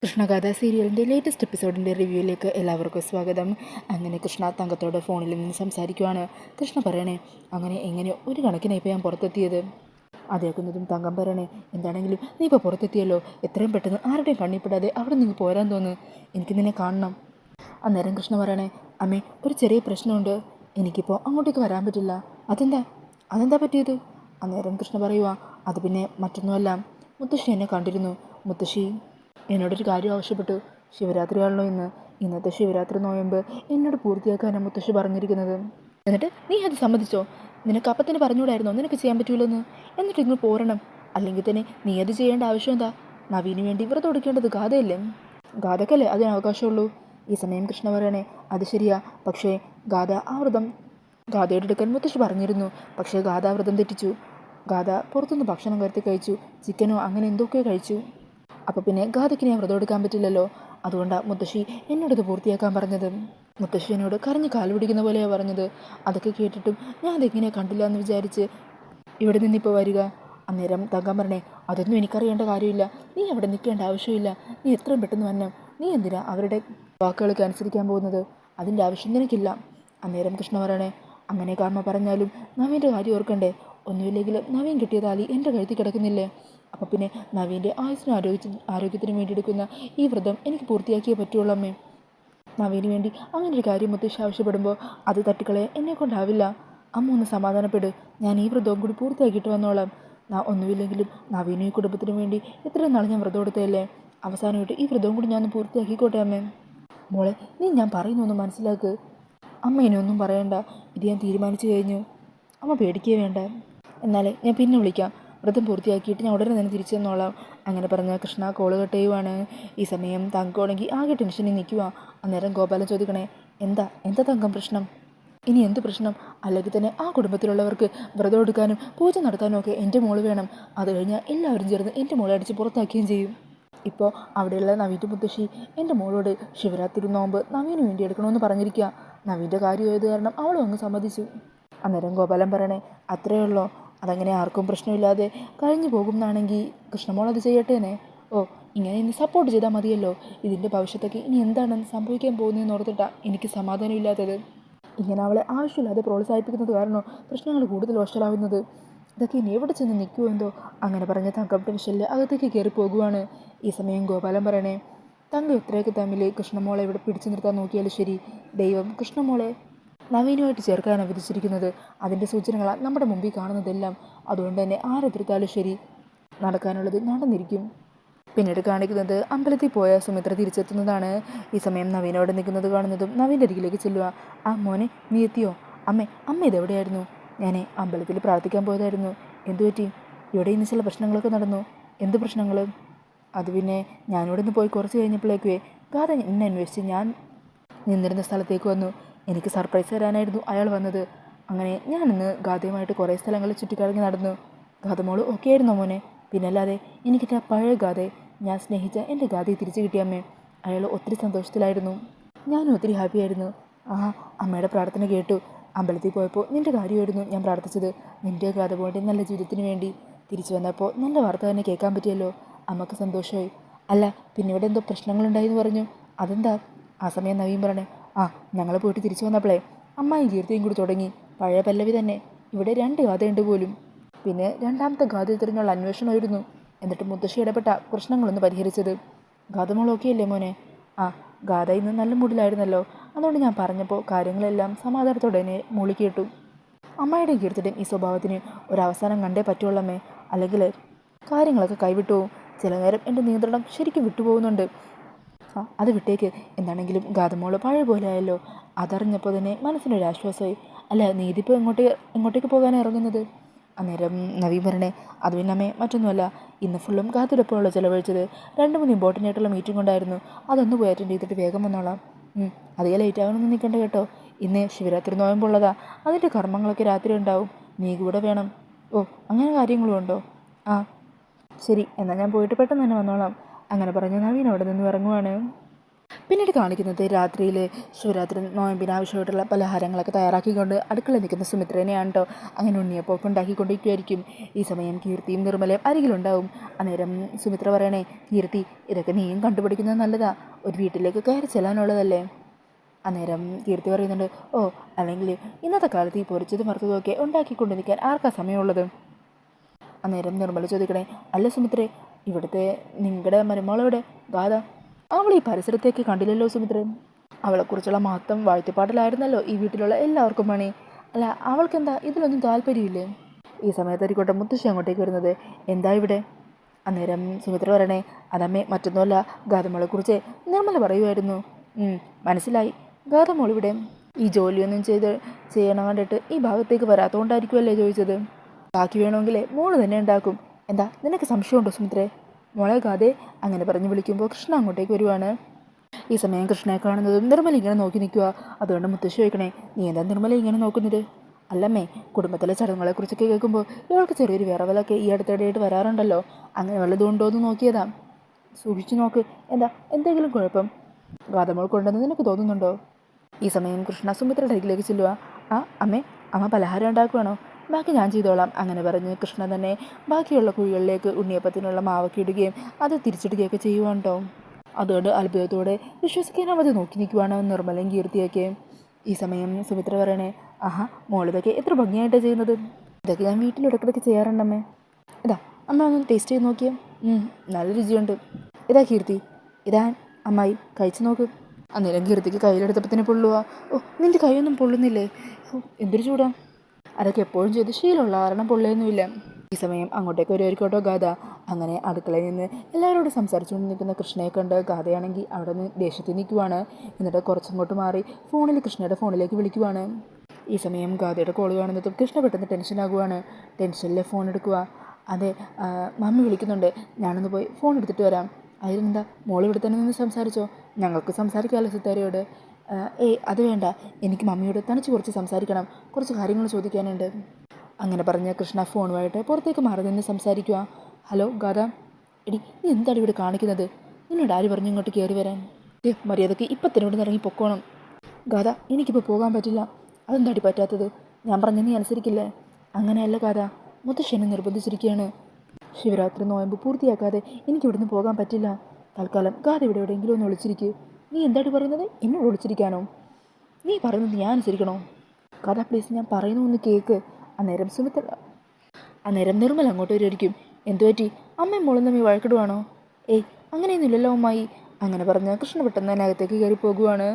കൃഷ്ണഗാഥ സീരിയലിൻ്റെ ലേറ്റസ്റ്റ് എപ്പിസോഡിൻ്റെ റിവ്യൂയിലേക്ക് എല്ലാവർക്കും സ്വാഗതം. അങ്ങനെ കൃഷ്ണ തങ്കത്തോട് ഫോണിൽ നിന്ന് സംസാരിക്കുവാണ്. കൃഷ്ണ പറയണേ, അങ്ങനെ എങ്ങനെ ഒരു കണക്കിനെ ഇപ്പോൾ ഞാൻ പുറത്തെത്തിയത്? അതേക്കുന്നതും തങ്കം പറയണേ, എന്താണെങ്കിലും നീ ഇപ്പോൾ പുറത്തെത്തിയല്ലോ, എത്രയും പെട്ടെന്ന് ആരുടെയും കണ്ണിപ്പെടാതെ അവിടെ നിന്ന് പോരാൻ തോന്നുന്നു, എനിക്ക് നിന്നെ കാണണം. അന്നേരം കൃഷ്ണ പറയണേ, അമ്മേ ഒരു ചെറിയ പ്രശ്നമുണ്ട്, എനിക്കിപ്പോൾ അങ്ങോട്ടേക്ക് വരാൻ പറ്റില്ല. അതെന്താ പറ്റിയത്? അന്നേരം കൃഷ്ണ പറയുക, അത് പിന്നെ മറ്റൊന്നുമല്ല, മുത്തശ്ശി എന്നെ കണ്ടിരുന്നു. മുത്തശ്ശി എന്നോടൊരു കാര്യം ആവശ്യപ്പെട്ടു. ശിവരാത്രിയാണല്ലോ ഇന്നത്തെ ശിവരാത്രി നോയമ്പ് എന്നോട് പൂർത്തിയാക്കാനാണ് മുത്തശ്ശി പറഞ്ഞിരിക്കുന്നത്. എന്നിട്ട് നീ അത് സമ്മതിച്ചോ? നിനക്ക് അപ്പത്തിന് പറഞ്ഞുകൂടായിരുന്നോ നിനക്ക് ചെയ്യാൻ പറ്റൂലെന്ന്? എന്നിട്ട് ഇന്ന് പോരണം. അല്ലെങ്കിൽ തന്നെ നീ അത് ചെയ്യേണ്ട ആവശ്യം എന്താ? നവീന് വേണ്ടി വ്രതം എടുക്കേണ്ടത് ഗാഥയല്ലേ? ഗാഥക്കല്ലേ അതിന് അവകാശമുള്ളൂ. ഈ സമയം കൃഷ്ണ പറയണേ, അത് ശരിയാ, പക്ഷേ ഗാഥയുടെ എടുക്കാൻ മുത്തശ്ശി പറഞ്ഞിരുന്നു. പക്ഷേ ഗാഥ വ്രതം തെറ്റിച്ചു. ഗാഥ പുറത്തുനിന്ന് ഭക്ഷണം കരുത്തി കഴിച്ചു, ചിക്കനോ അങ്ങനെ എന്തൊക്കെയോ കഴിച്ചു. അപ്പോൾ പിന്നെ ഗാഥയ്ക്ക് ഞാൻ വ്രതം എടുക്കാൻ പറ്റില്ലല്ലോ. അതുകൊണ്ടാണ് മുത്തശ്ശി എന്നോടത് പൂർത്തിയാക്കാൻ പറഞ്ഞത്. മുത്തശ്ശി എന്നോട് കരഞ്ഞ് കാല് പിടിക്കുന്ന പോലെയാണ് പറഞ്ഞത്. അതൊക്കെ കേട്ടിട്ടും ഞാൻ അതെങ്ങനെ കണ്ടില്ല എന്ന് വിചാരിച്ച് ഇവിടെ നിന്നിപ്പോൾ വരിക. അന്നേരം തങ്കം പറഞ്ഞേ, അതൊന്നും എനിക്കറിയേണ്ട കാര്യമില്ല, നീ അവിടെ നിൽക്കേണ്ട ആവശ്യമില്ല, നീ എത്രയും പെട്ടെന്ന് വന്നം. നീ എന്തിനാ അവരുടെ വാക്കുകൾക്ക് അനുസരിക്കാൻ പോകുന്നത്? അതിൻ്റെ ആവശ്യം നിനക്കില്ല. അന്നേരം കൃഷ്ണ പറയണേ, അങ്ങനെ കാർമ്മ പറഞ്ഞാലും നവീൻ്റെ കാര്യം ഓർക്കണ്ടേ? ഒന്നുമില്ലെങ്കിലും നവീൻ കിട്ടിയ താലി എൻ്റെ കഴുത്തിൽ കിടക്കുന്നില്ലേ? അപ്പം പിന്നെ നവീൻ്റെ ആയുസ്സിനും ആരോഗ്യത്തിനും വേണ്ടി എടുക്കുന്ന ഈ വ്രതം എനിക്ക് പൂർത്തിയാക്കിയേ പറ്റുള്ളൂ അമ്മേ. നവീന് വേണ്ടി അങ്ങനെ ഒരു കാര്യം മുത്തശ്ശി ആവശ്യപ്പെടുമ്പോൾ അത് തട്ടിക്കളയാൻ എന്നെക്കൊണ്ടാവില്ല. അമ്മ ഒന്ന് സമാധാനപ്പെട്, ഞാൻ ഈ വ്രതവും കൂടി പൂർത്തിയാക്കിയിട്ട് വന്നോളാം. ഒന്നുമില്ലെങ്കിലും നവീനും ഈ കുടുംബത്തിനും വേണ്ടി ഇത്രയും നാൾ ഞാൻ വ്രതം എടുത്തതല്ലേ, അവസാനമായിട്ട് ഈ വ്രതവും കൂടി ഞാൻ ഒന്ന് പൂർത്തിയാക്കിക്കോട്ടെ അമ്മേ. മോളെ, നീ ഞാൻ പറയുന്നൊന്ന് മനസ്സിലാക്ക്. അമ്മ ഇനിയൊന്നും പറയണ്ട, ഇത് ഞാൻ തീരുമാനിച്ചു കഴിഞ്ഞു. അമ്മ പേടിക്കേ വേണ്ട. എന്നാലേ ഞാൻ പിന്നെ വിളിക്കാം, വ്രതം പൂർത്തിയാക്കിയിട്ട് ഞാൻ ഉടനെ തന്നെ തിരിച്ചു തന്നോളാം. അങ്ങനെ പറഞ്ഞ കൃഷ്ണ കോള് കട്ട് ചെയ്യുവാണ്. ഈ സമയം തങ്കമാണെങ്കിൽ ആകെ ടെൻഷനിൽ നിൽക്കുക. അന്നേരം ഗോപാലൻ ചോദിക്കണേ, എന്താ തങ്കം പ്രശ്നം? ഇനി എന്ത് പ്രശ്നം? അല്ലെങ്കിൽ തന്നെ ആ കുടുംബത്തിലുള്ളവർക്ക് വ്രതം എടുക്കാനും പൂജ നടത്താനും ഒക്കെ എൻ്റെ മോള് വേണം. അത് കഴിഞ്ഞാൽ എല്ലാവരും ചേർന്ന് എൻ്റെ മോളെ അടിച്ച് പുറത്താക്കുകയും ചെയ്യും. ഇപ്പോൾ അവിടെയുള്ള നവീൻ്റെ മുത്തശ്ശി എൻ്റെ മോളോട് ശിവരാത്രി നോമ്പ് നവീന് വേണ്ടി എടുക്കണമെന്ന് പറഞ്ഞിരിക്കുക. നവീൻ്റെ കാര്യമായത് കാരണം അവളും അങ്ങ് സമ്മതിച്ചു. അന്നേരം ഗോപാലൻ പറയണേ, അത്രയേ ഉള്ളോ? അതങ്ങനെ ആർക്കും പ്രശ്നമില്ലാതെ കഴിഞ്ഞു പോകും എന്നാണെങ്കിൽ കൃഷ്ണമോൾ അത് ചെയ്യട്ടേനെ. ഇങ്ങനെ ഇനി സപ്പോർട്ട് ചെയ്താൽ മതിയല്ലോ. ഇതിൻ്റെ ഭവിഷ്യത്തൊക്കെ ഇനി എന്താണ് സംഭവിക്കാൻ പോകുന്നതെന്ന് ഓർത്തിട്ടാണ് എനിക്ക് സമാധാനമില്ലാത്തത്. ഇങ്ങനെ അവളെ ആവശ്യമില്ലാതെ പ്രോത്സാഹിപ്പിക്കുന്നത് കാരണം പ്രശ്നങ്ങൾ കൂടുതൽ വഷളാവുന്നത്. ഇതൊക്കെ ഇനി എവിടെ ചെന്ന് നിൽക്കുമോ എന്തോ. അങ്ങനെ പറഞ്ഞ തങ്കം ടെൻഷനിൽ അകത്തേക്ക് കയറി പോകുവാണ്. ഈ സമയം ഗോപാലൻ പറയണേ, തങ്കം എത്രയൊക്കെ തമ്മിൽ കൃഷ്ണമോളെ ഇവിടെ പിടിച്ചു നിർത്താൻ നോക്കിയാലും ശരി, ദൈവം കൃഷ്ണമോളെ നവീനുമായിട്ട് ചേർക്കാനാണ് വിധിച്ചിരിക്കുന്നത്. അതിൻ്റെ സൂചനകളാണ് നമ്മുടെ മുമ്പിൽ കാണുന്നതെല്ലാം. അതുകൊണ്ട് തന്നെ ആരെതിർത്താലും ശരി, നടക്കാനുള്ളത് നടന്നിരിക്കും. പിന്നീട് കാണിക്കുന്നത് അമ്പലത്തിൽ പോയ സുമിത്ര തിരിച്ചെത്തുന്നതാണ്. ഈ സമയം നവീനോടെ നിൽക്കുന്നത് കാണുന്നതും നവീൻ്റെ അരികിലേക്ക് ചെല്ലുക. ആ മോനെ, നീ എത്തിയോ? അമ്മ ഇതെവിടെയായിരുന്നു? ഞാൻ അമ്പലത്തിൽ പ്രാർത്ഥിക്കാൻ പോയതായിരുന്നു. എന്തു പറ്റി? ഇവിടെ ഇന്ന് ചില പ്രശ്നങ്ങളൊക്കെ നടന്നു. എന്ത് പ്രശ്നങ്ങൾ? അത് പിന്നെ ഞാനിവിടെ നിന്ന് പോയി കുറച്ച് കഴിഞ്ഞപ്പോഴേക്കുവേ ഗാഥ എന്നെ അന്വേഷിച്ച് ഞാൻ നിന്നിരുന്ന സ്ഥലത്തേക്ക് വന്നു. എനിക്ക് സർപ്രൈസ് തരാനായിരുന്നു അയാൾ വന്നത്. അങ്ങനെ ഞാനിന്ന് ഗാഥയുമായിട്ട് കുറേ സ്ഥലങ്ങളിൽ ചുറ്റിക്കറങ്ങി നടന്നു. ഗാഥമോള് ഓക്കെ ആയിരുന്നോ മോനെ? പിന്നല്ലാതെ, എനിക്കെൻ്റെ പഴയ ഗാഥയെ, ഞാൻ സ്നേഹിച്ച എൻ്റെ ഗാഥയെ തിരിച്ചു കിട്ടിയമ്മേ. അയാൾ ഒത്തിരി സന്തോഷത്തിലായിരുന്നു, ഞാനും ഒത്തിരി ഹാപ്പിയായിരുന്നു. അമ്മയുടെ പ്രാർത്ഥന കേട്ടു. അമ്പലത്തിൽ പോയപ്പോൾ നിൻ്റെ കാര്യമായിരുന്നു ഞാൻ പ്രാർത്ഥിച്ചത്, നിൻ്റെ ഗാഥ പോലെ നല്ല ജീവിതത്തിന് വേണ്ടി. തിരിച്ചു വന്നപ്പോൾ നല്ല വാർത്ത തന്നെ കേൾക്കാൻ പറ്റിയല്ലോ, അമ്മക്ക് സന്തോഷമായി. അല്ല, പിന്നെ ഇവിടെ എന്തോ പ്രശ്നങ്ങളുണ്ടായിന്ന് പറഞ്ഞു, അതെന്താ? ആ സമയം നവീൻ പറഞ്ഞേ, ഞങ്ങൾ പോയിട്ട് തിരിച്ചു വന്നപ്പോഴേ അമ്മായി കീർത്തിയും കൂടി തുടങ്ങി പഴയ പല്ലവി തന്നെ. ഇവിടെ 2 ഗാഥയുണ്ട് പോലും. പിന്നെ രണ്ടാമത്തെ ഗാഥയെ തിരിഞ്ഞുള്ള അന്വേഷണമായിരുന്നു. എന്നിട്ട് മുത്തശ്ശി ഇടപെട്ട പ്രശ്നങ്ങളൊന്ന് പരിഹരിച്ചത്. ഗാഥമോൾ ഓക്കെ അല്ലേ മോനെ? ഗാഥ ഇന്ന് നല്ല മൂഡിലായിരുന്നല്ലോ, അതുകൊണ്ട് ഞാൻ പറഞ്ഞപ്പോൾ കാര്യങ്ങളെല്ലാം സമാധാനത്തോടെ തന്നെ മൂളി കേട്ടു. അമ്മായിയുടെ കീർത്തിയുടെയും ഈ സ്വഭാവത്തിന് ഒരവസാനം കണ്ടേ പറ്റുള്ളമ്മേ, അല്ലെങ്കിൽ കാര്യങ്ങളൊക്കെ കൈവിട്ടു പോവും. ചില നേരം എൻ്റെ നിയന്ത്രണം ശരിക്കും വിട്ടുപോകുന്നുണ്ട്. അത് വിട്ടേക്ക്. എന്താണെങ്കിലും ഗാഥമോള് പഴയ പോലെ ആയല്ലോ. അതറിഞ്ഞപ്പോൾ തന്നെ മനസ്സിനൊരാശ്വാസമായി. അല്ല, നീ ഇതിപ്പോൾ എങ്ങോട്ടേക്ക് പോകാനാണ് ഇറങ്ങുന്നത്? അന്നേരം നവീൻ പറഞ്ഞേ, അത് പിന്നമ്മേ മറ്റൊന്നുമല്ല, ഇന്ന് ഫുള്ളും ഗാഥയോടൊപ്പമുള്ള ചിലവഴിച്ചത് 2-3 ഇമ്പോർട്ടൻ്റ് ആയിട്ടുള്ള മീറ്റിംഗ് ഉണ്ടായിരുന്നു. അതൊന്ന് പോയി അറ്റൻഡ് ചെയ്തിട്ട് വേഗം വന്നോളാം. അധികം ലേറ്റ് ആകണമെന്ന് നിൽക്കണ്ട കേട്ടോ. ഇന്ന് ശിവരാത്രി നോയമ്പുള്ളതാ, അതിൻ്റെ കർമ്മങ്ങളൊക്കെ രാത്രി ഉണ്ടാവും, നീ കൂടെ വേണം. അങ്ങനെ കാര്യങ്ങളും ഉണ്ടോ? ശരി, എന്നാൽ ഞാൻ പോയിട്ട് പെട്ടെന്ന് തന്നെ വന്നോളാം. അങ്ങനെ പറഞ്ഞ് നവീൻ അവിടെ നിന്ന് ഇറങ്ങുവാണ്. പിന്നീട് കാണിക്കുന്നത് രാത്രിയിൽ ശിവരാത്രി നോയമ്പിന് ആവശ്യമായിട്ടുള്ള പലഹാരങ്ങളൊക്കെ തയ്യാറാക്കിക്കൊണ്ട് അടുക്കളയിൽ നിൽക്കുന്ന സുമിത്രേനെയാണ് കേട്ടോ. അങ്ങനെ ഉണ്ണിയപ്പമൊക്കെ ഉണ്ടാക്കിക്കൊണ്ടിരിക്കുമായിരിക്കും. ഈ സമയം കീർത്തിയും നിർമ്മലയും അരികിലുണ്ടാവും. അന്നേരം സുമിത്ര പറയണേ, കീർത്തി ഇതൊക്കെ നീയും കണ്ടുപിടിക്കുന്നത് നല്ലതാ, ഒരു വീട്ടിലേക്ക് കയറി ചെല്ലാനുള്ളതല്ലേ. അന്നേരം കീർത്തി പറയുന്നുണ്ട്, ഓ അല്ലെങ്കിൽ ഇന്നത്തെ കാലത്ത് ഈ പൊരിച്ചതും വറുത്തതുമൊക്കെ ഉണ്ടാക്കിക്കൊണ്ട് നിൽക്കാൻ ആർക്കാ സമയമുള്ളത്. അന്നേരം നിർമ്മല ചോദിക്കണേ, അല്ല സുമിത്രേ, ഇവിടുത്തെ നിങ്ങളുടെ മരുമകളവിടെ ഗാഥ, അവൾ ഈ പരിസരത്തേക്ക് കണ്ടില്ലല്ലോ സുമിത്രൻ. അവളെക്കുറിച്ചുള്ള മഹത്വം വാഴ്ത്തിപ്പാട്ടിലായിരുന്നല്ലോ ഈ വീട്ടിലുള്ള എല്ലാവർക്കും പണി. അല്ല അവൾക്കെന്താ ഇതിലൊന്നും താല്പര്യമില്ലേ. ഈ സമയത്തായിരിക്കോട്ടെ മുത്തശ്ശി അങ്ങോട്ടേക്ക് വരുന്നത്. എന്താ ഇവിടെ. അന്നേരം സുമിത്ര പറയണേ, അതമ്മേ മറ്റൊന്നുമല്ല, ഗാഥമോളെക്കുറിച്ച് നിർമ്മല പറയുമായിരുന്നു. മനസ്സിലായി, ഗാഥമോൾ ഇവിടെ ഈ ജോലിയൊന്നും ചെയ്യണം കണ്ടിട്ട് ഈ ഭാഗത്തേക്ക് വരാത്തതുകൊണ്ടായിരിക്കുമല്ലേ ചോദിച്ചത്. ബാക്കി വേണമെങ്കിൽ മോള് തന്നെ ഉണ്ടാക്കും. എന്താ നിനക്ക് സംശയമുണ്ടോ സുമിത്രേ. മോളെ ഗാഥേ അങ്ങനെ പറഞ്ഞ് വിളിക്കുമ്പോൾ കൃഷ്ണ അങ്ങോട്ടേക്ക് വരുവാണ്. ഈ സമയം കൃഷ്ണയെ കാണുന്നതും നിർമ്മല ഇങ്ങനെ നോക്കി നിൽക്കുക. അതുകൊണ്ട് മുത്തശ്ശി ചോദിക്കണേ, നീ എന്താ നിർമ്മല ഇങ്ങനെ നോക്കുന്നത്. അല്ലമ്മേ, കുടുംബത്തിലെ ചടങ്ങുകളെക്കുറിച്ചൊക്കെ കേൾക്കുമ്പോൾ ഇവൾക്ക് ചെറിയൊരു വിറവലൊക്കെ ഈ അടുത്തിടെയായിട്ട് വരാറുണ്ടല്ലോ, അങ്ങനെ വല്ലതുണ്ടോ എന്ന് നോക്കിയതാ. സൂക്ഷിച്ചു നോക്ക്, എന്താ എന്തെങ്കിലും കുഴപ്പം ഗാഥമോൾ കൊണ്ടെന്ന് നിനക്ക് തോന്നുന്നുണ്ടോ. ഈ സമയം കൃഷ്ണ സുമിത്രയുടെ അരികിലേക്ക് ചെല്ലുക. ആ അമ്മേ, അമ്മ പലഹാരം ഉണ്ടാക്കുവാണോ, ബാക്കി ഞാൻ ചെയ്തോളാം. അങ്ങനെ പറഞ്ഞ് കൃഷ്ണ തന്നെ ബാക്കിയുള്ള കുഴികളിലേക്ക് ഉണ്ണിയപ്പത്തിനുള്ള മാവൊക്കെ ഇടുകയും അത് തിരിച്ചിടുകയൊക്കെ ചെയ്യുവാണ് കേട്ടോ. അതുകൊണ്ട് അത്ഭുതത്തോടെ വിശ്വസിക്കാനാവാതെ നോക്കി നിൽക്കുവാണ് നിർമ്മലയും കീർത്തിയൊക്കെ. ഈ സമയം സുമിത്ര പറയണേ, ആഹാ മോളിതൊക്കെ എത്ര ഭംഗിയായിട്ടാണ് ചെയ്യുന്നത്. ഇതൊക്കെ ഞാൻ വീട്ടിലിടക്കിടയ്ക്ക് ചെയ്യാറുണ്ടമ്മേ. ഇതാ അമ്മ ഒന്ന് ടേസ്റ്റ് ചെയ്ത് നോക്കിയേ. നല്ല രുചിയുണ്ട്. ഇതാ കീർത്തി, ഇതാ അമ്മായി കഴിച്ചു നോക്ക്. അന്നേരം കീർത്തിക്ക് കയ്യിലെടുത്തപ്പത്തിന് പൊള്ളുക. ഓ നിൻ്റെ കൈയൊന്നും പൊള്ളുന്നില്ലേ. എന്തൊരു ചൂടാ. അതൊക്കെ എപ്പോഴും ചെയ്ത് ശീലമുള്ള കാരണം പൊള്ളിയൊന്നുമില്ല. ഈ സമയം അങ്ങോട്ടേക്ക് വരുമായിരിക്കോട്ടോ ഗാഥ. അങ്ങനെ അടുക്കളയിൽ നിന്ന് എല്ലാവരോടും സംസാരിച്ചുകൊണ്ട് നിൽക്കുന്ന കൃഷ്ണയെ കണ്ട് ഗാഥയാണെങ്കിൽ അവിടെ നിന്ന് ദേഷ്യത്തിൽ നിൽക്കുവാണ്. എന്നിട്ട് കുറച്ചങ്ങോട്ട് മാറി ഫോണിൽ കൃഷ്ണയുടെ ഫോണിലേക്ക് വിളിക്കുവാണ്. ഈ സമയം ഗാഥയുടെ കോൾ കാണുന്നതും കൃഷ്ണ പെട്ടെന്ന് ടെൻഷനാകുവാണ്. ടെൻഷനിൽ ഫോൺ എടുക്കുക. അതെ മമ്മി വിളിക്കുന്നുണ്ട്, ഞാനൊന്ന് പോയി ഫോൺ എടുത്തിട്ട് വരാം. അതിലെന്താ മോൾ ഇവിടെ തന്നെ നിന്ന് സംസാരിച്ചോ, ഞങ്ങൾക്ക് സംസാരിക്കാമല്ലോ സിത്താരയോട്. അത് വേണ്ട, എനിക്ക് മമ്മിയോട് തനിച്ച് കുറച്ച് സംസാരിക്കണം, കുറച്ച് കാര്യങ്ങൾ ചോദിക്കാനുണ്ട്. അങ്ങനെ പറഞ്ഞ് കൃഷ്ണ ഫോണുമായിട്ട് പുറത്തേക്ക് മാറി നിന്ന് സംസാരിക്കുക. ഹലോ ഗാഥ, എടി നീ എന്താണ് ഇവിടെ കാണിക്കുന്നത്. നിന്നോട് ആര് പറഞ്ഞു ഇങ്ങോട്ട് കയറി വരാൻ. മര്യാദയ്ക്ക് ഇപ്പം തന്നെ ഇവിടെ ഇറങ്ങി പൊക്കോണം. ഗാഥ എനിക്കിപ്പോൾ പോകാൻ പറ്റില്ല. അതെന്താടി പറ്റാത്തത്. ഞാൻ പറഞ്ഞ നീ അനുസരിക്കില്ലേ. അങ്ങനെയല്ല ഗാഥ, മുത്തശ്ശനെ നിർബന്ധിച്ചിരിക്കുകയാണ്. ശിവരാത്രി നോയമ്പ് പൂർത്തിയാക്കാതെ എനിക്കിവിടുന്ന് പോകാൻ പറ്റില്ല. തൽക്കാലം ഗാഥ ഇവിടെ എവിടെയെങ്കിലും ഒന്ന് ഒളിച്ചിരിക്കുക. നീ എന്താടി പറയുന്നത്. എന്നോട് ഒളിച്ചിരിക്കാനോ. നീ പറയുന്നത് ഞാൻ അനുസരിക്കണോ. കഥ പ്ലീസ്, ഞാൻ പറയുന്നു ഒന്ന് കേൾക്ക്. അന്നേരം നിർമ്മല അങ്ങോട്ട് വരുമായിരിക്കും. എന്തുപറ്റി, അമ്മയും മോളും തമ്മിൽ വഴക്കിടുവാണോ. ഏയ് അങ്ങനെയൊന്നുമില്ലല്ലോ അമ്മായി. അങ്ങനെ പറഞ്ഞ് കൃഷ്ണ പെട്ടെന്ന് തന്നെ അകത്തേക്ക് കയറി പോകുവാണ്.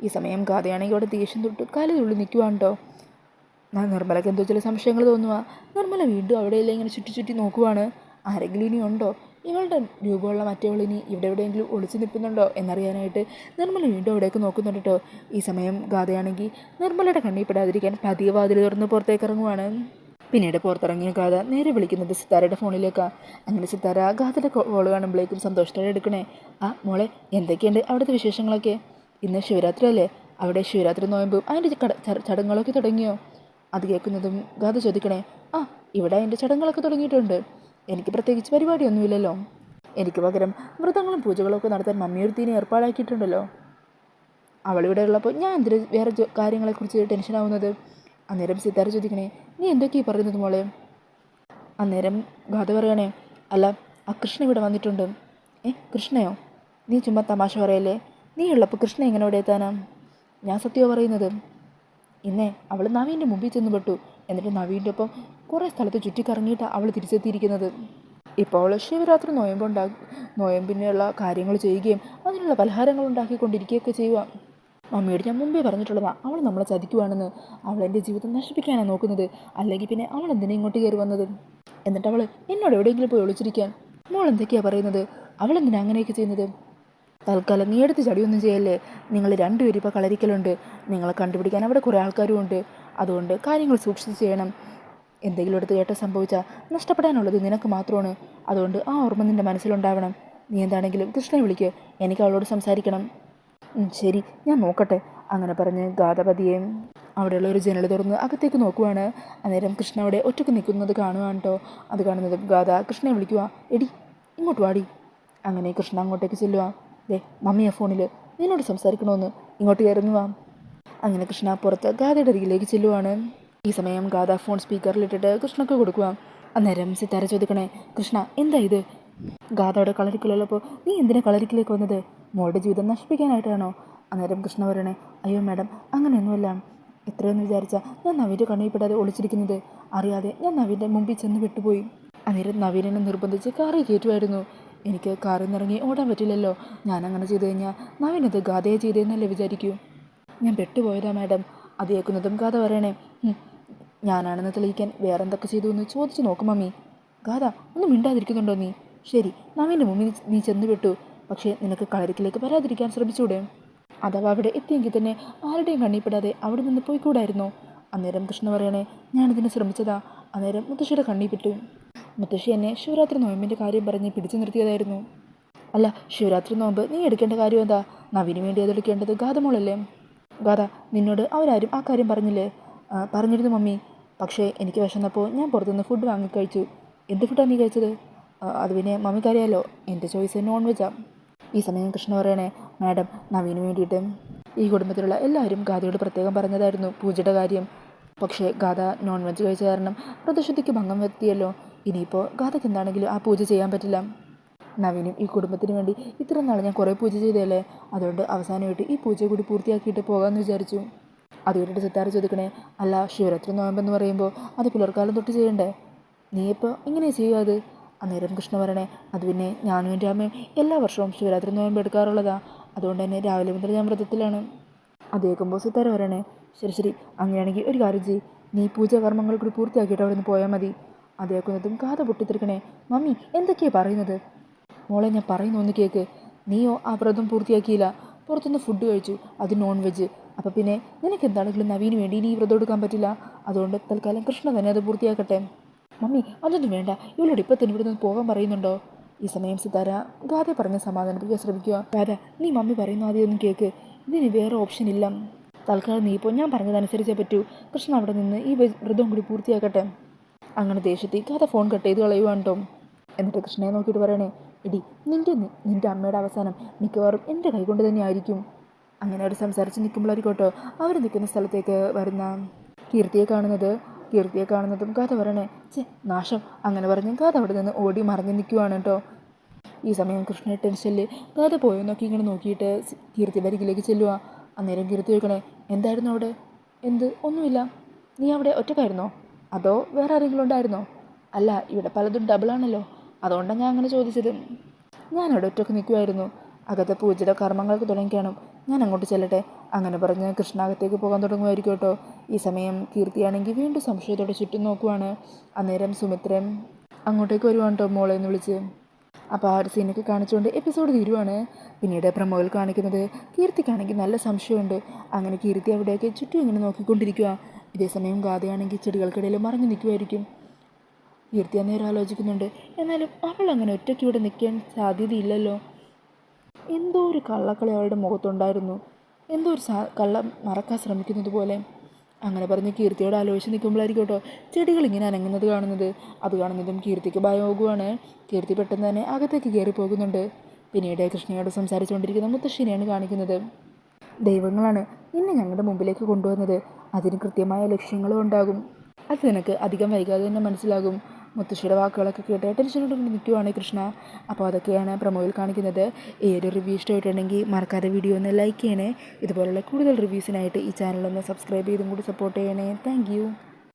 ഈ സമയം ഗാഥയാണെങ്കിൽ അവിടെ ദേഷ്യം തൊട്ട് കാലിനുള്ളിൽ നിൽക്കുവാണ് കേട്ടോ. നിർമ്മലയ്ക്ക് എന്തോ ചില സംശയങ്ങൾ തോന്നുക. നിർമ്മല വീണ്ടും അവിടെയെല്ലാം ഇങ്ങനെ ചുറ്റി ചുറ്റി നോക്കുവാണ്. ആരെങ്കിലും ഇനി ഉണ്ടോ, ഇവളുടെ രൂപമുള്ള മറ്റവൾ ഇനി ഇവിടെ എവിടെയെങ്കിലും ഒളിച്ചു നിൽക്കുന്നുണ്ടോ എന്നറിയാനായിട്ട് നിർമ്മല വീണ്ടും അവിടേക്ക് നോക്കുന്നുണ്ട് കേട്ടോ. ഈ സമയം ഗാഥയാണെങ്കിൽ നിർമ്മലയുടെ കണ്ണിൽ പെടാതിരിക്കാൻ പതിയെ വാതിൽ തുറന്ന് പുറത്തേക്ക് ഇറങ്ങുവാണ്. പിന്നീട് പുറത്തിറങ്ങിയ ഗാഥ നേരെ വിളിക്കുന്നത് സിത്താരയുടെ ഫോണിലേക്കാണ്. അങ്ങനെ സിത്താര ഗാഥയുടെ കോൾ കാണുമ്പോഴേക്കും സന്തോഷത്തോടെ എടുക്കണേ. ആ മോളെ, എന്തൊക്കെയുണ്ട് അവിടുത്തെ വിശേഷങ്ങളൊക്കെ. ഇന്ന് ശിവരാത്രി അല്ലേ, അവിടെ ശിവരാത്രി നോയമ്പും അതിൻ്റെ ചടങ്ങുകളൊക്കെ തുടങ്ങിയോ. അത് കേൾക്കുന്നതും ഗാഥ ചോദിക്കണേ. ആ ഇവിടെ അതിൻ്റെ ചടങ്ങുകളൊക്കെ തുടങ്ങിയിട്ടുണ്ട്. എനിക്ക് പ്രത്യേകിച്ച് പരിപാടിയൊന്നുമില്ലല്ലോ. എനിക്ക് പകരം വ്രതങ്ങളും പൂജകളൊക്കെ നടത്താൻ മമ്മിയൊരുത്തീനെ ഏർപ്പാടാക്കിയിട്ടുണ്ടല്ലോ. അവളിവിടെ ഉള്ളപ്പോൾ ഞാൻ എന്തിന് വേറെ കാര്യങ്ങളെക്കുറിച്ച് ടെൻഷനാവുന്നത്. അന്നേരം സിത്താര ചോദിക്കണേ, നീ എന്തൊക്കെയാണ് പറയുന്നത് മോളെ. അന്നേരം ഗാഥ പറയണേ, അല്ല ആ കൃഷ്ണ ഇവിടെ വന്നിട്ടുണ്ട്. കൃഷ്ണയോ. നീ ചുമ്മാ തമാശ പറയല്ലേ. നീ ഉള്ളപ്പോൾ കൃഷ്ണ എങ്ങനെ ഇവിടെ എത്താനാ. ഞാൻ സത്യമോ പറയുന്നത്. ഇന്നേ അവൾ നവീൻ്റെ മുമ്പിൽ ചെന്ന് പെട്ടു. എന്നിട്ട് നവീൻ്റെ ഒപ്പം കുറേ സ്ഥലത്ത് ചുറ്റിക്കറങ്ങിയിട്ടാണ് അവൾ തിരിച്ചെത്തിയിരിക്കുന്നത്. ഇപ്പോൾ അവൾ ശിവരാത്രി നോയമ്പിനുള്ള കാര്യങ്ങൾ ചെയ്യുകയും അതിനുള്ള പലഹാരങ്ങൾ ഉണ്ടാക്കിക്കൊണ്ടിരിക്കുകയൊക്കെ ചെയ്യുക. മമ്മിയോട് ഞാൻ മുമ്പേ പറഞ്ഞിട്ടുള്ളതാണ്, അവൾ നമ്മളെ ചതിക്കുവാണെന്ന്. അവൾ എൻ്റെ ജീവിതം നശിപ്പിക്കാനാണ് നോക്കുന്നത്. അല്ലെങ്കിൽ പിന്നെ അവൾ എന്തിനാ ഇങ്ങോട്ട് കയറി വന്നത്. എന്നിട്ട് അവൾ എന്നോട് എവിടെയെങ്കിലും പോയി ഒളിച്ചിരിക്കാൻ. മോൾ എന്തൊക്കെയാണ് പറയുന്നത്. അവൾ എന്തിനാ അങ്ങനെയൊക്കെ ചെയ്യുന്നത്. തൽക്കാലം നീ എടുത്ത് ചടിയൊന്നും ചെയ്യല്ലേ. നിങ്ങൾ രണ്ടുപേരും ഇപ്പോൾ കളരിക്കലുണ്ട്. നിങ്ങളെ കണ്ടുപിടിക്കാൻ അവിടെ കുറേ ആൾക്കാരും ഉണ്ട്. അതുകൊണ്ട് കാര്യങ്ങൾ സൂക്ഷിച്ച് ചെയ്യണം. എന്തെങ്കിലും എടുത്ത് കേട്ട സംഭവിച്ചാൽ നഷ്ടപ്പെടാനുള്ളത് നിനക്ക് മാത്രമാണ്. അതുകൊണ്ട് ആ ഓർമ്മ നിൻ്റെ മനസ്സിലുണ്ടാവണം. നീ എന്താണെങ്കിലും കൃഷ്ണയെ വിളിക്കുക, എനിക്ക് അവളോട് സംസാരിക്കണം. ശരി, ഞാൻ നോക്കട്ടെ. അങ്ങനെ പറഞ്ഞ് ഗാഥപതിയെ അവിടെയുള്ള ഒരു ജനൽ തുറന്ന് അകത്തേക്ക് നോക്കുവാണ്. അന്നേരം കൃഷ്ണ അവിടെ ഒറ്റയ്ക്ക് നിൽക്കുന്നത് കാണുവാണ് കേട്ടോ. അത് കാണുന്നത് ഗാഥ കൃഷ്ണയെ വിളിക്കുക. എടി ഇങ്ങോട്ട് വാടി. അങ്ങനെ കൃഷ്ണ അങ്ങോട്ടേക്ക് ചെല്ലുക. ദേ മമ്മിയാ ഫോണിൽ. നിന്നോട് സംസാരിക്കണമെന്ന്. ഇങ്ങോട്ട് കയറുന്നു വാ. അങ്ങനെ കൃഷ്ണ പുറത്ത് ഗാഥയുടെ അരികിലേക്ക് ചെല്ലുവാണ്. ഈ സമയം ഗാഥ ഫോൺ സ്പീക്കറിലിട്ടിട്ട് കൃഷ്ണക്ക് കൊടുക്കുക. അന്നേരം സിത്താര ചോദിക്കണേ, കൃഷ്ണ എന്താ ഇത്? ഗാഥയുടെ കളരിക്കലുള്ളപ്പോൾ നീ എന്തിനാ കളരിക്കിലേക്ക് വന്നത്? മോളുടെ ജീവിതം നശിപ്പിക്കാനായിട്ടാണോ? അന്നേരം കൃഷ്ണ പറയണേ, അയ്യോ മാഡം, അങ്ങനെയൊന്നുമല്ല. എത്രയെന്ന് വിചാരിച്ചാൽ ഞാൻ നവീൻ്റെ കണ്ണിൽപ്പെടാതെ ഒളിച്ചിരിക്കുന്നത്? അറിയാതെ ഞാൻ നവീൻ്റെ മുമ്പിൽ ചെന്ന് വിട്ടുപോയി. അന്നേരം നവീനെ നിർബന്ധിച്ച് കാറിൽ കയറ്റുമായിരുന്നു. എനിക്ക് കാറിൽ നിന്നിറങ്ങി ഓടാൻ പറ്റില്ലല്ലോ. ഞാൻ അങ്ങനെ ചെയ്തു കഴിഞ്ഞാൽ നവീനത് ഗാഥയെ ചെയ്തതെന്നല്ലേ വിചാരിക്കൂ. ഞാൻ പെട്ടുപോയതാ മാഡം. അത് കേൾക്കുന്നതും ഗാഥ പറയണേ, ഞാനാണെന്ന് തെളിയിക്കാൻ വേറെന്തൊക്കെ ചെയ്തു എന്ന് ചോദിച്ചു നോക്കും മമ്മി. ഗാഥ ഒന്നും മിണ്ടാതിരിക്കുന്നുണ്ടോ നീ? ശരി, നവീൻ്റെ മുമ്പിൽ നീ ചെന്ന് വിട്ടു. പക്ഷേ നിനക്ക് കളരിക്കിലേക്ക് വരാതിരിക്കാൻ ശ്രമിച്ചൂടെ? അഥവാ അവിടെ എത്തിയെങ്കിൽ തന്നെ ആരുടെയും കണ്ണിപ്പെടാതെ അവിടെ നിന്ന് പോയിക്കൂടായിരുന്നോ? അന്നേരം കൃഷ്ണ പറയണേ, ഞാനിതിന് ശ്രമിച്ചതാ. അന്നേരം മുത്തശ്ശിയുടെ കണ്ണിപ്പെട്ടു. മുത്തശ്ശി എന്നെ ശിവരാത്രി നോയമ്പിൻ്റെ കാര്യം പറഞ്ഞ് പിടിച്ചു നിർത്തിയതായിരുന്നു. അല്ല, ശിവരാത്രി നോമ്പ് നീ എടുക്കേണ്ട കാര്യം എന്താ? നവീന് വേണ്ടി അതെടുക്കേണ്ടത് ഗാഥമോളല്ലേ? ഗാഥ, നിന്നോട് അവരാരും ആ കാര്യം പറഞ്ഞില്ലേ? പറഞ്ഞിരുന്നു മമ്മി. പക്ഷേ എനിക്ക് വിശന്നപ്പോൾ ഞാൻ പുറത്തുനിന്ന് ഫുഡ് വാങ്ങിക്കഴിച്ചു. എന്ത് ഫുഡാണ് നീ കഴിച്ചത്? അത് പിന്നെ മമ്മിക്കറിയാലോ, എൻ്റെ ചോയ്സ് നോൺ വെജാ. ഈ സമയം കൃഷ്ണ പറയണേ, മാഡം, നവീന് വേണ്ടിയിട്ട് ഈ കുടുംബത്തിലുള്ള എല്ലാവരും ഗാഥയോട് പ്രത്യേകം പറഞ്ഞതായിരുന്നു പൂജയുടെ കാര്യം. പക്ഷേ ഗാഥ നോൺ വെജ് കഴിച്ച കാരണം വ്രതശുദ്ധിക്ക് ഭംഗം വരുത്തിയല്ലോ. ഇനിയിപ്പോൾ ഗാഥയ്ക്ക് എന്താണെങ്കിലും ആ പൂജ ചെയ്യാൻ പറ്റില്ല. നവീനും ഈ കുടുംബത്തിന് വേണ്ടി ഇത്ര നാൾ ഞാൻ കുറേ പൂജ ചെയ്തതല്ലേ, അതുകൊണ്ട് അവസാനമായിട്ട് ഈ പൂജ കൂടി പൂർത്തിയാക്കിയിട്ട് പോകാമെന്ന് വിചാരിച്ചു. അത് കേട്ടിട്ട് സിത്താര ചോദിക്കണേ, അല്ല, ശിവരാത്രി നോയമ്പെന്ന് പറയുമ്പോൾ അത് പുലർക്കാലം തൊട്ട് ചെയ്യണ്ടേ? നീ ഇപ്പോൾ എങ്ങനെയാണ് ചെയ്യുക അത്? അന്നേരം കൃഷ്ണ പറയണേ, അത് പിന്നെ ഞാനും എൻ്റെ അമ്മയും എല്ലാ വർഷവും ശിവരാത്രി നോയമ്പ് എടുക്കാറുള്ളതാ. അതുകൊണ്ട് തന്നെ രാവിലെ മുതൽ ഞാൻ വ്രതത്തിലാണ്. അത് കേൾക്കുമ്പോൾ സിത്താര പറയണേ, ശരി ശരി, അങ്ങനെയാണെങ്കിൽ ഒരു കാര്യം ചെയ്യ്, നീ പൂജാകർമ്മങ്ങൾ കൂടി പൂർത്തിയാക്കിയിട്ട് അവിടെ നിന്ന് പോയാൽ മതി. അത് കേൾക്കുന്നതും ഗാഥ പൊട്ടിത്തെറിക്കണേ, മമ്മി എന്തൊക്കെയാണ് പറയുന്നത്? മോളെ, ഞാൻ പറയുന്ന ഒന്ന് കേൾക്ക്. നീയോ ആ വ്രതം പൂർത്തിയാക്കിയില്ല, പുറത്തുനിന്ന് ഫുഡ് കഴിച്ചു, അത് നോൺ വെജ്. അപ്പം പിന്നെ നിനക്ക് എന്താണെങ്കിലും നവീന് വേണ്ടി ഇനി ഈ വ്രതം എടുക്കാൻ പറ്റില്ല. അതുകൊണ്ട് തൽക്കാലം കൃഷ്ണ തന്നെ അത് പൂർത്തിയാക്കട്ടെ. മമ്മി, അതൊന്നും വേണ്ട, ഇവളോട് ഇപ്പം തന്നെ ഇവിടെ നിന്ന് പോകാൻ പറയുന്നുണ്ടോ? ഈ സമയം സിതാര ഗാഥയെ പറഞ്ഞ് സമാധാനിപ്പിക്കാൻ ശ്രമിക്കുക. ഗാഥ, നീ മമ്മി പറയുന്ന ആദ്യം ഒന്നും കേൾക്ക്. ഇതിന് വേറെ ഓപ്ഷൻ ഇല്ല. തൽക്കാലം നീ ഇപ്പോൾ ഞാൻ പറഞ്ഞതനുസരിച്ചേ പറ്റൂ. കൃഷ്ണ അവിടെ നിന്ന് ഈ വ്രതം കൂടി പൂർത്തിയാക്കട്ടെ. അങ്ങനെ ദേഷ്യത്തിൽ ഗാഥ ഫോൺ കട്ട് ചെയ്ത് കളയുവാണ് കേട്ടോ. എന്നിട്ട് കൃഷ്ണയെ നോക്കിയിട്ട് പറയണേ, എടി, നിൻ്റെ അമ്മയുടെ അവസാനം മിക്കവാറും എൻ്റെ കൈകൊണ്ട് തന്നെ ആയിരിക്കും. അങ്ങനെ അവർ സംസാരിച്ച് നിൽക്കുമ്പോഴായിരിക്കോട്ടോ അവർ നിൽക്കുന്ന സ്ഥലത്തേക്ക് വരുന്ന കീർത്തിയെ കാണുന്നതും ഗാഥ പറയണേ, നാശം. അങ്ങനെ പറഞ്ഞ് ഗാഥ അവിടെ നിന്ന് ഓടി മറിഞ്ഞ് നിൽക്കുവാണ് കേട്ടോ. ഈ സമയം കൃഷ്ണ ടെൻഷനിൽ ഗാഥ പോയോ നോക്കി ഇങ്ങനെ നോക്കിയിട്ട് കീർത്തിയുടെ അരികിലേക്ക് ചെല്ലുക. അന്നേരം കീർത്തി ചോദിക്കണേ, എന്തായിരുന്നു അവിടെ? ഒന്നുമില്ല. നീ അവിടെ ഒറ്റക്കായിരുന്നോ അതോ വേറെ ആരെങ്കിലും ഉണ്ടായിരുന്നോ? അല്ല, ഇവിടെ പലതും ഡബിളാണല്ലോ, അതുകൊണ്ടാണ് ഞാൻ അങ്ങനെ ചോദിച്ചത്. ഞാനവിടെ ഒറ്റക്ക് നിൽക്കുമായിരുന്നു. അകത്തെ പൂജയുടെ കർമ്മങ്ങൾക്ക് തുടങ്ങിക്കാണും. ഞാൻ അങ്ങോട്ട് ചെല്ലട്ടെ. അങ്ങനെ പറഞ്ഞ് കൃഷ്ണ അകത്തേക്ക് പോകാൻ തുടങ്ങുമായിരിക്കും കേട്ടോ. ഈ സമയം കീർത്തിയാണെങ്കിൽ വീണ്ടും സംശയത്തോടെ ചുറ്റും നോക്കുവാണ്. അന്നേരം സുമിത്രൻ അങ്ങോട്ടേക്ക് വരുവാണ് കേട്ടോ, മോളെ എന്ന് വിളിച്ച്. അപ്പോൾ ആ ഒരു സീനൊക്കെ കാണിച്ചുകൊണ്ട് എപ്പിസോഡ് തീരുവാണ്. പിന്നീട് പ്രമോയിൽ കാണിക്കുന്നത് കീർത്തിക്കാണെങ്കിൽ നല്ല സംശയമുണ്ട്. അങ്ങനെ കീർത്തി അവിടെയൊക്കെ ചുറ്റും ഇങ്ങനെ നോക്കിക്കൊണ്ടിരിക്കുക. ഇതേസമയം ഗാഥയാണെങ്കിൽ ചെടികൾക്കിടയിൽ മറഞ്ഞു നിൽക്കുമായിരിക്കും. കീർത്തി അന്നേരം ആലോചിക്കുന്നുണ്ട്, എന്നാലും അവൾ അങ്ങനെ ഒറ്റയ്ക്ക് ഇവിടെ നിൽക്കാൻ സാധ്യതയില്ലല്ലോ. എന്തോ ഒരു കള്ളക്കളി അവളുടെ മുഖത്തുണ്ടായിരുന്നു, എന്തോ ഒരു കള്ളം മറക്കാൻ ശ്രമിക്കുന്നത് പോലെ. അങ്ങനെ പറഞ്ഞ് കീർത്തിയോട് ആലോചിച്ച് നിൽക്കുമ്പോഴായിരിക്കും കേട്ടോ ചെടികൾ ഇങ്ങനെ അനങ്ങുന്നത് കാണുന്നത്. അത് കാണുന്നതും കീർത്തിക്ക് ഭയമാകുവാണ്. കീർത്തി പെട്ടെന്ന് തന്നെ അകത്തേക്ക് കയറി പോകുന്നുണ്ട്. പിന്നീട് കൃഷ്ണയോട് സംസാരിച്ചുകൊണ്ടിരിക്കുന്ന മുത്തശ്ശിനെയാണ് കാണിക്കുന്നത്. ദൈവങ്ങളാണ് നിന്നെ ഞങ്ങളുടെ മുമ്പിലേക്ക് കൊണ്ടുവന്നത്. അതിന് കൃത്യമായ ലക്ഷ്യങ്ങളും ഉണ്ടാകും. അത് നിനക്ക് അധികം വൈകാതെ തന്നെ മനസ്സിലാകും. മുത്തശ്ശിയുടെ വാക്കുകളൊക്കെ കേട്ട് ടെൻഷനോട് നിൽക്കുവാണ് കൃഷ്ണ. അപ്പോൾ അതൊക്കെയാണ് പ്രമോയിൽ കാണിക്കുന്നത്. ഈ ഒരു റിവ്യൂ ഇഷ്ടമായിട്ടുണ്ടെങ്കിൽ മറക്കാതെ വീഡിയോ ഒന്ന് ലൈക്ക് ചെയ്യണേ. ഇതുപോലുള്ള കൂടുതൽ റിവ്യൂസിനായിട്ട് ഈ ചാനലൊന്ന് സബ്സ്ക്രൈബ് ചെയ്തും കൂടി സപ്പോർട്ട് ചെയ്യണേ. താങ്ക്